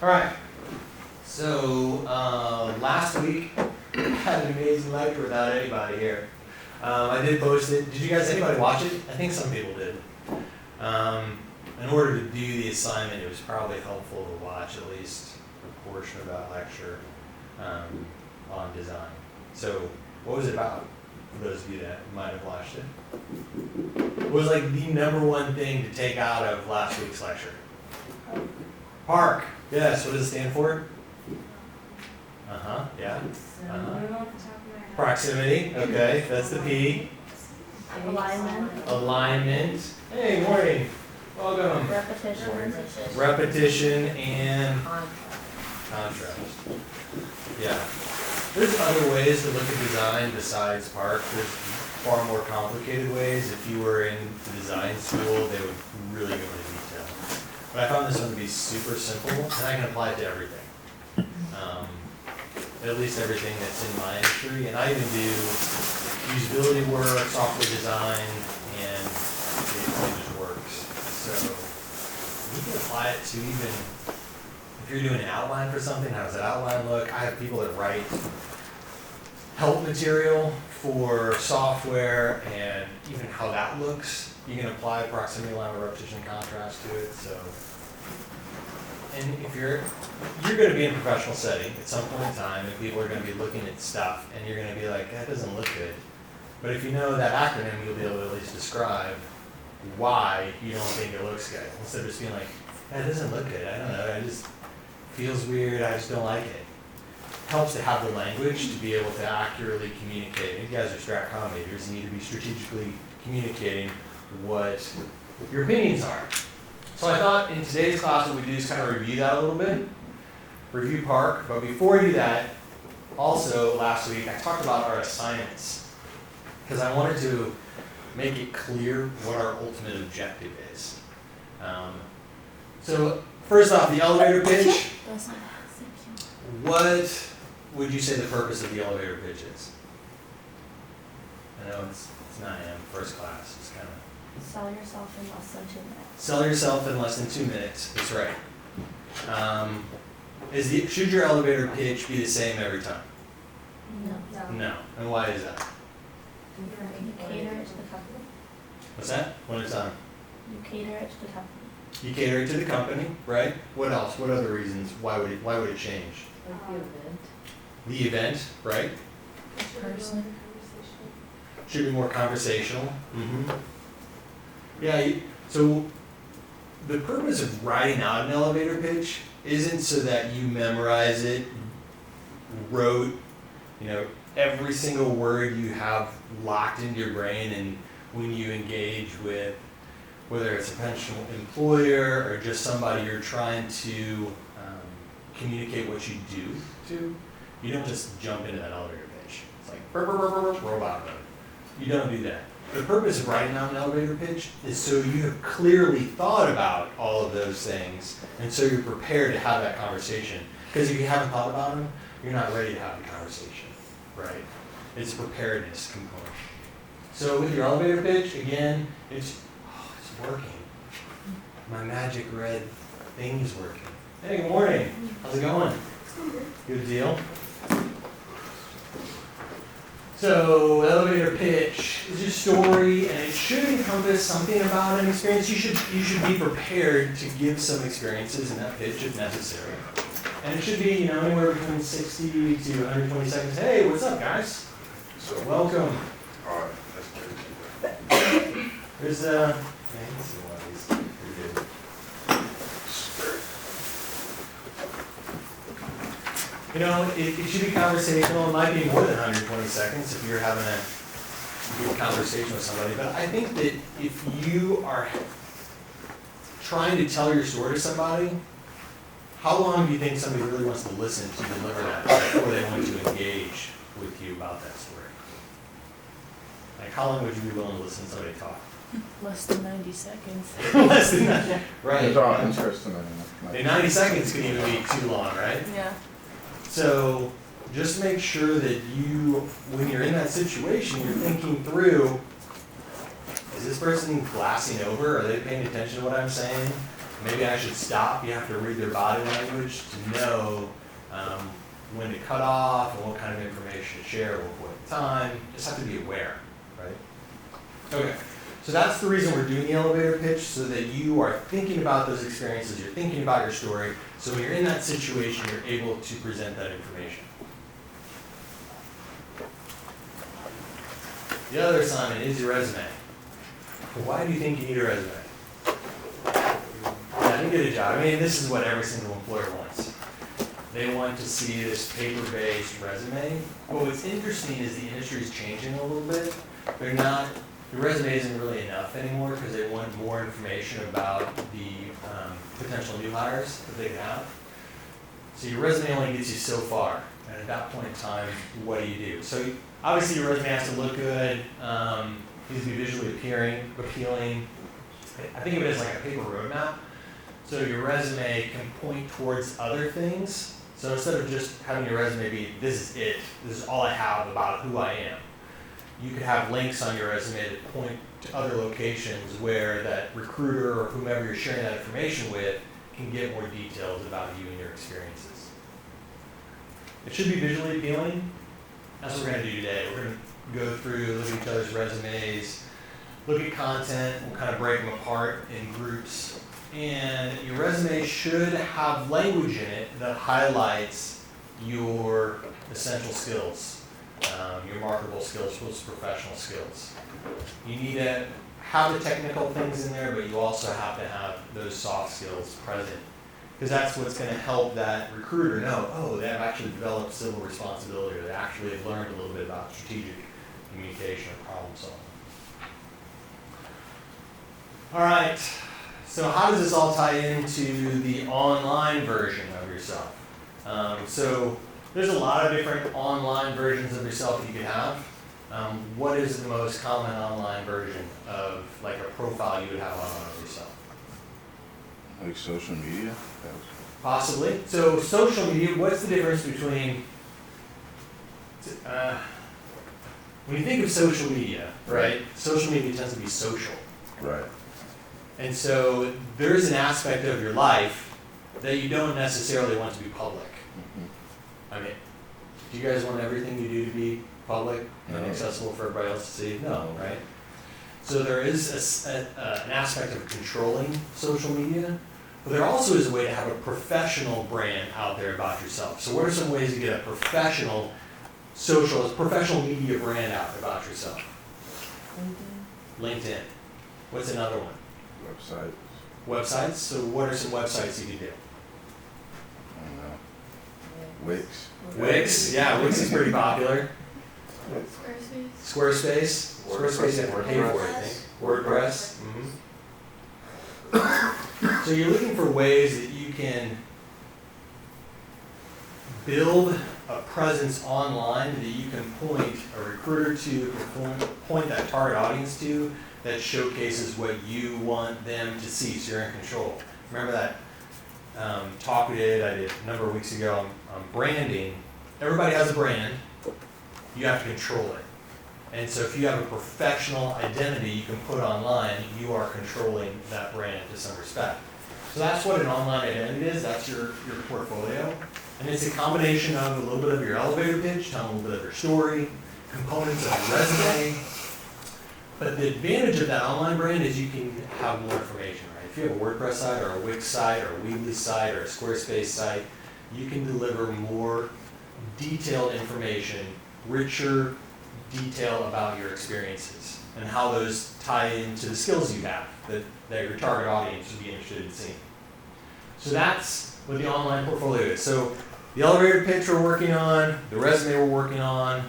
All right. So last week I had an amazing lecture without anybody here. I did post it. Did you guys, anybody watch it? I think some people did. In order to do the assignment, it was probably helpful to watch at least a portion of that lecture on design. So what was it about, for those of you that might have watched it? What was like the number one thing to take out of last week's lecture? Park. Yes, what does it stand for? Yeah. Proximity, okay, that's the P. Alignment. Hey, morning. Welcome. Repetition and contrast. Yeah. There's other ways to look at design besides park. There's far more complicated ways. If you were in design school, they would really go into detail. But I found this one to be super simple, and I can apply it to everything. At least everything that's in my industry. And I even do usability work, software design, and it just works. So you can apply it to even, if you're doing an outline for something, how does that outline look? I have people that write help material for software, and even how that looks. You can apply proximity, alignment, repetition, contrast to it. So, and if you're going to be in a professional setting at some point in time, and people are going to be looking at stuff, and you're going to be like, that doesn't look good. But if you know that acronym, you'll be able to at least describe why you don't think it looks good. Instead of just being like, that doesn't look good. I don't know. It just feels weird. I just don't like it. Helps to have the language to be able to accurately communicate. If you guys are strat majors, you need to be strategically communicating what your opinions are. So I thought in today's class what we do is kind of review that a little bit, review park. But before we do that, also last week I talked about our assignments because I wanted to make it clear what our ultimate objective is. So first off, the elevator pitch. What would you say the purpose of the elevator pitch is? I know it's 9 a.m. first class. It's kind of sell yourself in less than 2 minutes. Sell yourself in less than 2 minutes. That's right. Should your elevator pitch be the same every time? No. And why is that? You cater it to the company. What's that? One at a time. You cater it to the company. You cater it to the company, right? What else? What other reasons? Why would it change? Like the event. The event, right? Person. Should be more conversational. Mm-hmm. Yeah, so the purpose of writing out an elevator pitch isn't so that you memorize it, wrote, every single word you have locked into your brain, and when you engage with, whether it's a potential employer or just somebody you're trying to communicate what you do to, you don't just jump into that elevator pitch. It's like robot mode. You don't do that. The purpose of writing out an elevator pitch is so you have clearly thought about all of those things, and so you're prepared to have that conversation. Because if you haven't thought about them, you're not ready to have the conversation, right? It's a preparedness component. So with your elevator pitch, again, it's working. My magic red thing is working. Hey, good morning. How's it going? Good deal. So, elevator pitch is your story, and it should encompass something about an experience. You should be prepared to give some experiences in that pitch if necessary. And it should be, anywhere between 60 to 120 seconds. Hey, what's up, guys? So Welcome. all right, that's crazy. There's yeah, you can see one of these. Pretty good. It should be conversational. It might be more than 120 seconds if you're having a good conversation with somebody. But I think that if you are trying to tell your story to somebody, how long do you think somebody really wants to listen to deliver that before they want to engage with you about that story? Like, how long would you be willing to listen to somebody talk? Less than 90 seconds. Less than that. Right. It's all interesting. And 90 seconds can even be too long, right? Yeah. So just make sure that when you're in that situation, you're thinking through, is this person glassing over? Are they paying attention to what I'm saying? maybe I should stop. You have to read their body language to know when to cut off and what kind of information to share at what point in time. You just have to be aware, right? Okay, so that's the reason we're doing the elevator pitch, so that you are thinking about those experiences, you're thinking about your story, so when you're in that situation, you're able to present that information. The other assignment is your resume. Why do you think you need a resume? Yeah, to get a job. I mean, this is what every single employer wants. They want to see this paper-based resume. But what's interesting is the industry is changing a little bit. The resume isn't really enough anymore because they want more information about the potential new hires that they have. So your resume only gets you so far. And at that point in time, what do? So obviously your resume has to look good, needs to be visually appealing. I think of it as like a paper roadmap. So your resume can point towards other things. So instead of just having your resume be, this is it, this is all I have about who I am, you could have links on your resume that point to other locations where that recruiter or whomever you're sharing that information with can get more details about you and your experiences. It should be visually appealing. That's what we're going to do today. We're going to go through, look at each other's resumes, look at content, we'll kind of break them apart in groups. And your resume should have language in it that highlights your essential skills, your marketable skills, most professional skills. You need to have the technical things in there, but you also have to have those soft skills present. Because that's what's going to help that recruiter know, oh, they've actually developed civil responsibility, or they actually have learned a little bit about strategic communication or problem solving. All right, so how does this all tie into the online version of yourself? So there's a lot of different online versions of yourself that you can have. What is the most common online version of like a profile you would have online of yourself? Like social media? Possibly. So social media, what's the difference between, when you think of social media, right? Social media tends to be social. Right. And so there's an aspect of your life that you don't necessarily want to be public. I mean, do you guys want everything you do to be public and No. accessible for everybody else to see? No, right? So there is an aspect of controlling social media, but there also is a way to have a professional brand out there about yourself. So what are some ways to get a professional media brand out about yourself? LinkedIn. What's another one? Website. Websites. So what are some websites you can do? I don't know. Wix. Wix. Yeah, Wix is pretty popular. Squarespace. Squarespace, you have to pay for it, I think. WordPress. So you're looking for ways that you can build a presence online that you can point a recruiter to, point that target audience to, that showcases what you want them to see, so you're in control. Remember that talk I did a number of weeks ago on branding. Everybody has a brand. You have to control it. And so if you have a professional identity you can put online, you are controlling that brand to some respect. So that's what an online identity is. That's your portfolio. And it's a combination of a little bit of your elevator pitch, telling a little bit of your story, components of your resume. But the advantage of that online brand is you can have more information, right? If you have a WordPress site or a Wix site or a Weebly site or a Squarespace site, you can deliver more detailed information, richer detail about your experiences and how those tie into the skills you have that your target audience would be interested in seeing. So that's what the online portfolio is. So the elevator pitch we're working on, the resume we're working on,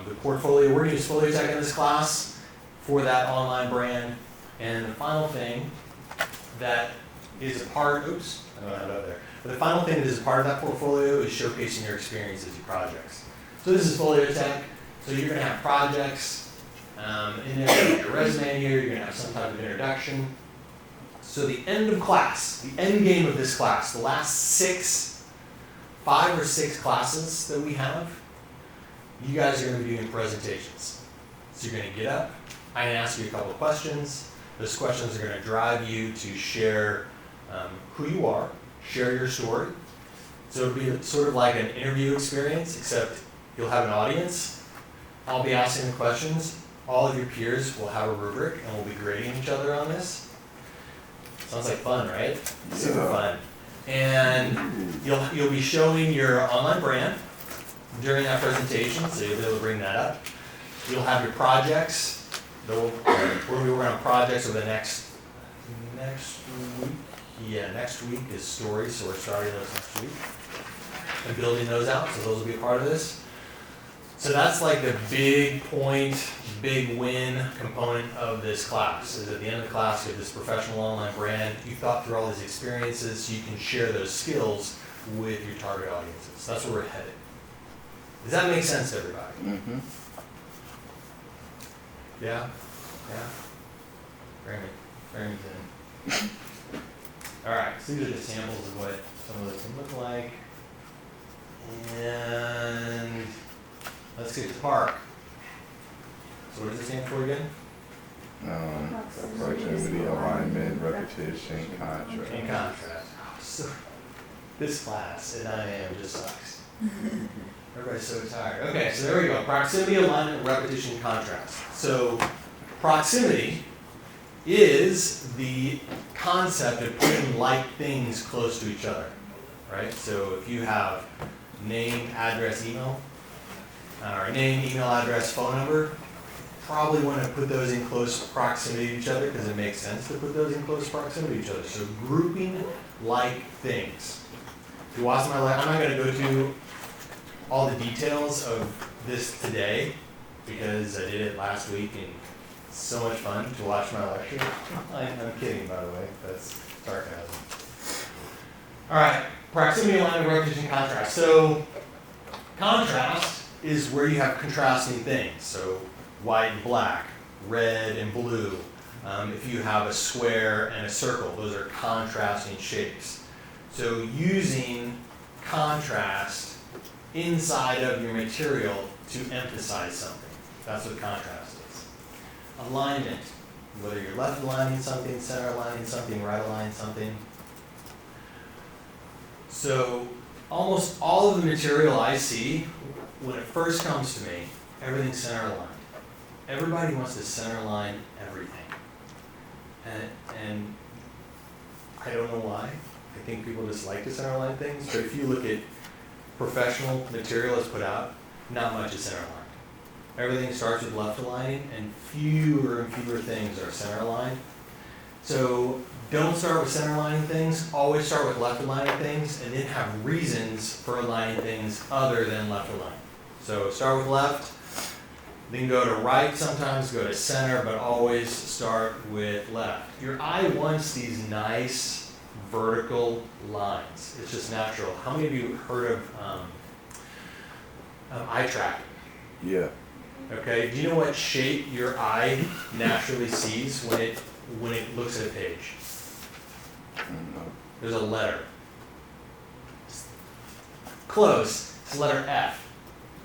the portfolio, we're going to use Folio Tech in this class for that online brand. And the final thing that is a part, I don't have it up there. But the final thing that is a part of that portfolio is showcasing your experiences, your projects. So this is Folio Tech. So you're going to have projects in there, your resume here, you're going to have some type of introduction. So the end of class, the end game of this class, the last 5 or 6 classes that we have, you guys are going to be doing presentations. So you're going to get up, I'm going to ask you a couple of questions. Those questions are going to drive you to share who you are, share your story. So it'll be sort of like an interview experience, except you'll have an audience. I'll be asking the questions. All of your peers will have a rubric, and we'll be grading each other on this. Sounds like fun, right? Super Yeah. fun. And you'll be showing your online brand during that presentation, so you'll be able to bring that up. You'll have your projects. We'll be working on projects over the next week. Yeah, next week is stories, so we're starting those next week and building those out. So those will be a part of this. So that's like the big point, big win component of this class. Is at the end of the class, you have this professional online brand. You thought through all these experiences, so you can share those skills with your target audiences. That's where we're headed. Does that make sense to everybody? Mm-hmm. Yeah? Yeah? Very good. Alright, so these are just samples of what some of this can look like. And let's get to park. So what does it stand for again? Proximity, alignment, repetition, contrast. In contrast. Oh, so, this class at 9 a.m. just sucks. Everybody's so tired. Okay, so there we go. Proximity, alignment, repetition, contrast. So proximity is the concept of putting like things close to each other, right? So if you have name, address, email, or name, email, address, phone number, probably want to put those in close proximity to each other because it makes sense to put those in close proximity to each other. So grouping like things. If you watch my lecture, I'm not going to go to all the details of this today because I did it last week and it's so much fun to watch my lecture. I'm kidding, by the way. That's sarcasm. All right, proximity, alignment, repetition, contrast. So contrast is where you have contrasting things. So white and black, red and blue. If you have a square and a circle, those are contrasting shapes. So using contrast inside of your material to emphasize something. That's what contrast is. Alignment, whether you're left aligning something, center aligning something, right aligning something. So almost all of the material I see, when it first comes to me, everything's center aligned. Everybody wants to center align everything. And I don't know why. I think people just like to center align things, but if you look at professional material that's put out, not much is center aligned. Everything starts with left aligning, and fewer and fewer things are center aligned. So don't start with center aligning things, always start with left aligning things, and then have reasons for aligning things other than left aligning. So start with left, then go to right sometimes, go to center, but always start with left. Your eye wants these nice vertical lines. It's just natural. How many of you heard of eye tracking? Yeah. Okay, do you know what shape your eye naturally sees when it looks at a page? There's a letter. Close. It's the letter F.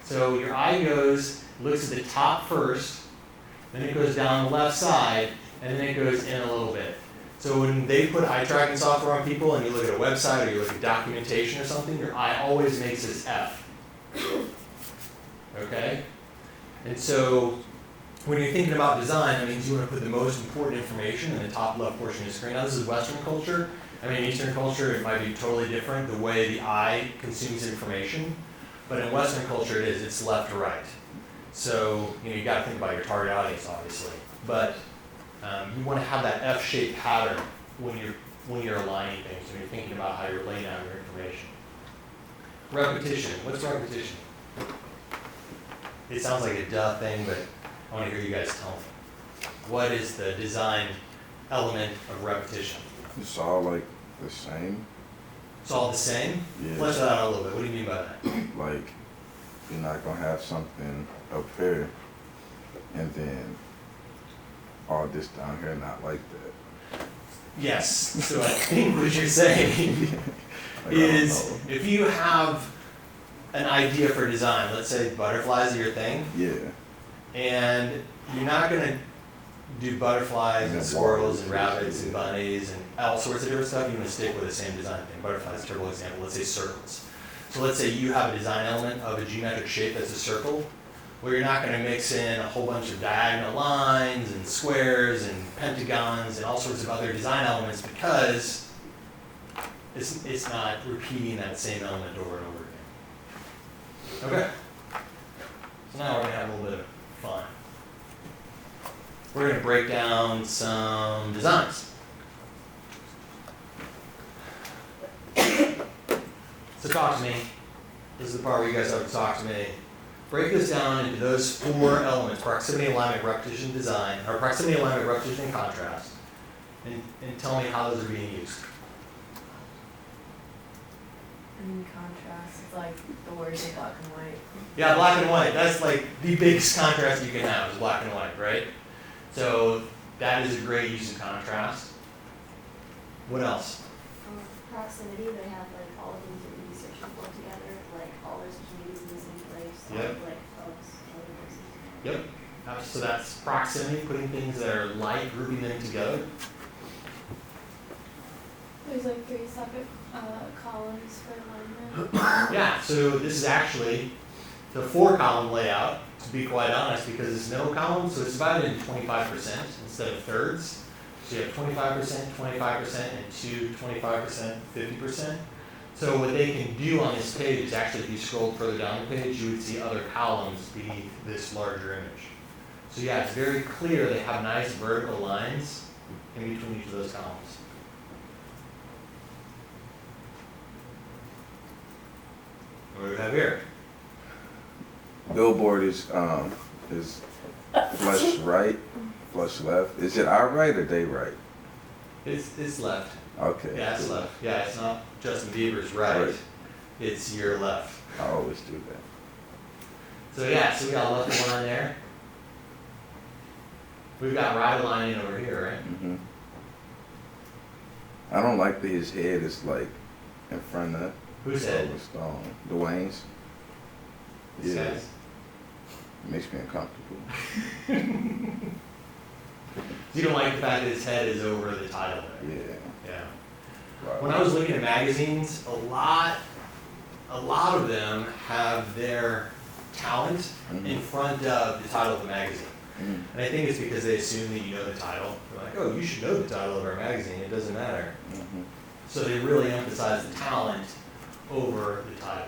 So your eye looks at the top first, then it goes down the left side, and then it goes in a little bit. So when they put eye tracking software on people and you look at a website or you look at documentation or something, your eye always makes this F. Okay? And so when you're thinking about design, that means you want to put the most important information in the top left portion of the screen. Now this is Western culture. I mean, Eastern culture, it might be totally different, the way the eye consumes information. But in Western culture, it is. It's left to right. So, you got to think about your target audience, obviously. But you want to have that F-shaped pattern when you're aligning things, when you're thinking about how you're laying out your information. Repetition. What's repetition? It sounds like a duh thing, but I want to hear you guys tell me. What is the design element of repetition? It's all like the same. It's all the same? Yeah. Flesh that out a little bit. What do you mean by that? Like, you're not gonna have something up here and then all this down here not like that. Yes. So I think what you're saying Like, is if you have an idea for design, let's say butterflies are your thing, yeah. and you're not going to do butterflies and And squirrels and water. rabbits and bunnies and all sorts of different stuff, you want to stick with the same design thing. Butterflies, is a terrible example. Let's say circles. So let's say you have a design element of a geometric shape that's a circle. Well, you're not going to mix in a whole bunch of diagonal lines and squares and pentagons and all sorts of other design elements because it's not repeating that same element over and over again. Okay. So now we're going to have a little bit of fun. We're going to break down some designs. So talk to me. This is the part where you guys have to talk to me. Break this down into those 4 elements: proximity, alignment, repetition, design, or proximity, alignment, repetition, and contrast. And tell me how those are being used. In contrast, it's like the words in black and white. Yeah, black and white. That's like the biggest contrast you can have is black and white, right? So that is a great use of contrast. What else? Proximity, they have like all of these that you searching for together, like all those communities in the same place, Yep. like hubs, other places. Yep. So that's proximity, putting things that are like, grouping them together. There's like 3 separate columns for alignment. Yeah, so this is actually the 4-column layout, to be quite honest, because it's no column, so it's divided into 25% instead of thirds. So you have 25%, 25%, and 2, 25%, 50%. So what they can do on this page is actually, if you scroll further down the page, you would see other columns beneath this larger image. So yeah, it's very clear they have nice vertical lines in between each of those columns. What do we have here? Billboard is flush right, flush left. Is it our right or they right? It's left. Okay. Yeah, it's left. Yeah, it's not Justin Bieber's right. Right. It's your left. I always do that. So yeah, so we got a left line there. We've got right aligning over here, right? Hmm. I don't like that his head is like in front of Who's head? Rolling Stone. Dwayne's. This Yeah. guy's? Makes me uncomfortable. You don't like the fact that his head is over the title there? Yeah. Yeah. Right. When I was looking at magazines, a lot of them have their talent in front of the title of the magazine. Mm. And I think it's because they assume that you know the title. They're like, oh, you should know the title of our magazine. It doesn't matter. Mhm. So they really emphasize the talent over the title.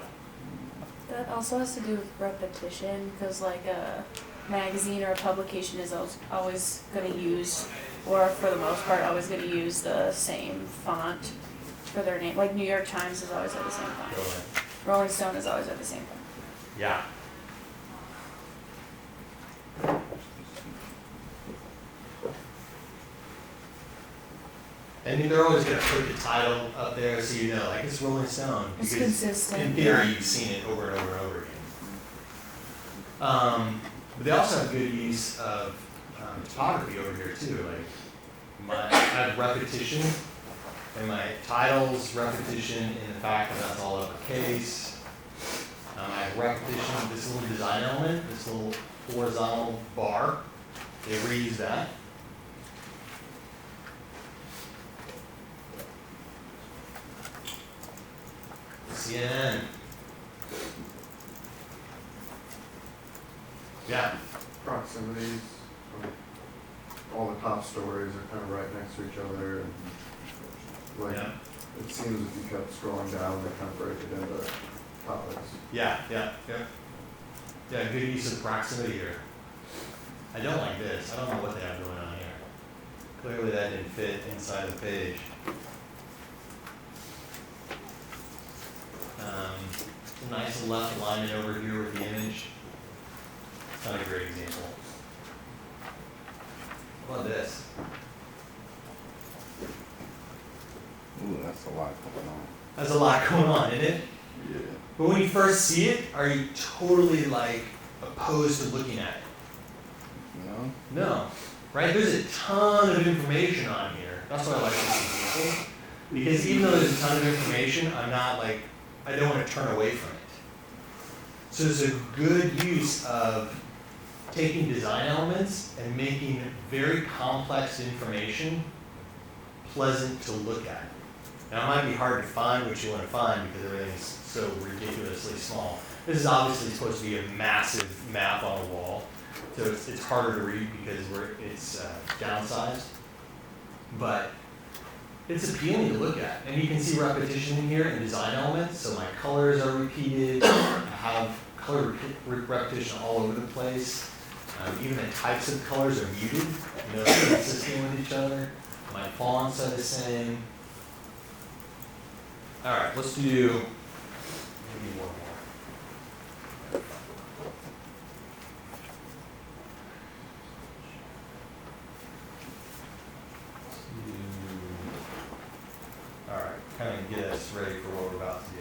That also has to do with repetition, because like a magazine or a publication is always going to use, or for the most part, always going to use the same font for their name. Like New York Times is always at the same font. Really. Rolling Stone is always at the same font. Yeah. And they're always going to put the title up there so you know, like it's Rolling Stone. It's because consistent. in theory, you've seen it over and over and over again. But they also have good use of topography over here too. Like I have repetition in my titles, repetition in the fact that that's all uppercase. I have repetition of this little design element, this little horizontal bar. They reuse that. CNN. Yeah. Proximities, all the top stories are kind of right next to each other, and like, Yeah. it seems if you kept scrolling down, they kind of break it into topics. Yeah, good use of proximity here. I don't like this. I don't know what they have going on here. Clearly that didn't fit inside the page. A nice left alignment over here with the image. It's not a great example. How about this? Ooh, that's a lot going on. There's a lot going on, isn't it? Yeah. But when you first see it, are you totally like opposed to looking at it? You know? No, right? There's a ton of information on here. That's why I like this example. Because even though there's a ton of information, I'm not like, I don't want to turn away from it. So it's a good use of taking design elements and making very complex information pleasant to look at. Now, it might be hard to find what you want to find because everything's so ridiculously small. This is obviously supposed to be a massive map on a wall, so it's harder to read because it's downsized. But it's appealing to look at, and you can see repetition in here in design elements. So my colors are repeated. I have color repetition all over the place. Even the types of colors are muted. They're consistent with each other. My fonts are the same. All right, let's do maybe one more. All right, kind of get us ready for what we're about to do.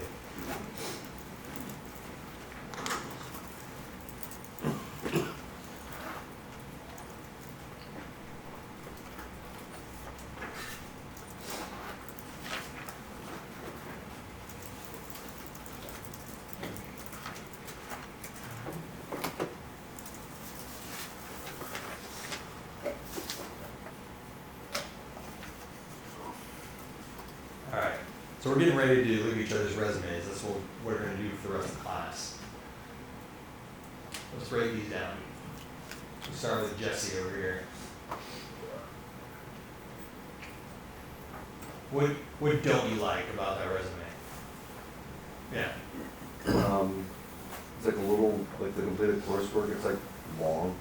Alright, so we're getting ready to look at each other's resumes. That's what we're going to do for the rest of the class. Let's write these down. We'll start with Jesse over here. What don't you like about that resume? Yeah. It's like a little, like the completed coursework, it's like long.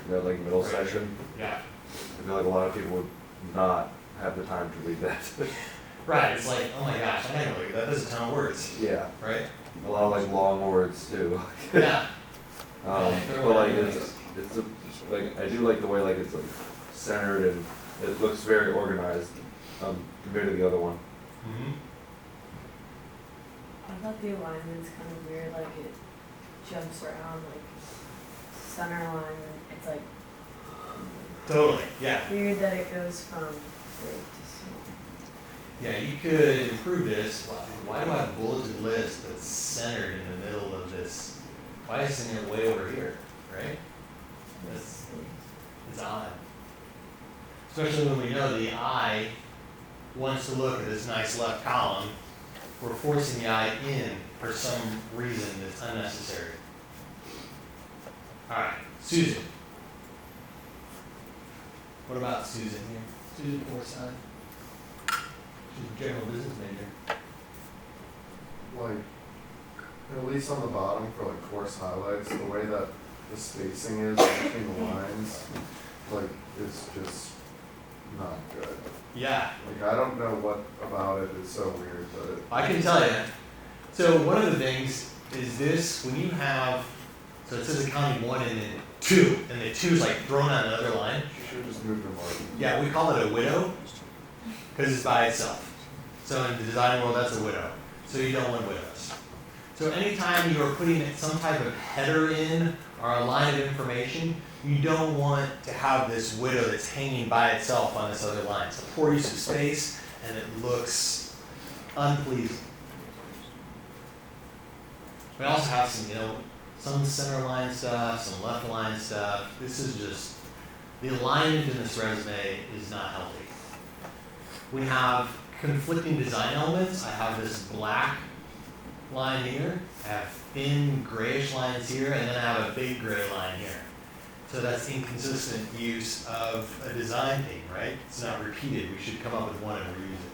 That like middle Right. section. Yeah. I feel like a lot of people would not have the time to read that. Right, it's like, oh my gosh, I know that. That's a ton of words, Yeah, right? a lot of like long words too. Yeah. But like it's a, like I do like the way like it's like centered and it looks very organized compared to the other one. Mm-hmm. I thought the alignment's kind of weird, like it jumps around, like center alignment, it's like Totally, yeah. weird that it goes from big to small. Yeah, you could improve this. Why do I have a bulleted list that's centered in the middle of this? Why is it centered way over here, right? That's, it's odd. Especially when we know the eye wants to look at this nice left column. We're forcing the eye in for some reason that's unnecessary. All right, Susan. What about Susan here? Susan Forsythe. She's a general business major. Like, at least on the bottom for like course highlights, the way that the spacing is between the lines, like, it's just not good. Yeah, Like, I don't know what about it is so weird, but I can tell you. So one of the things is this, when you have, so it says accounting 1 and then 2, and the 2 is like thrown on another line. you should just move the margin. Yeah, we call it a widow, because it's by itself. So in the design world, that's a widow. So you don't want widows. So anytime you are putting some type of header in or a line of information, you don't want to have this widow that's hanging by itself on this other line. It's a poor use of space, and it looks unpleasing. We also have some, some center line stuff, some left line stuff. This is just, the alignment in this resume is not healthy. We have conflicting design elements. I have this black line here, I have thin grayish lines here, and then I have a big gray line here. So that's inconsistent use of a design theme, right? It's not repeated. We should come up with one and reuse it.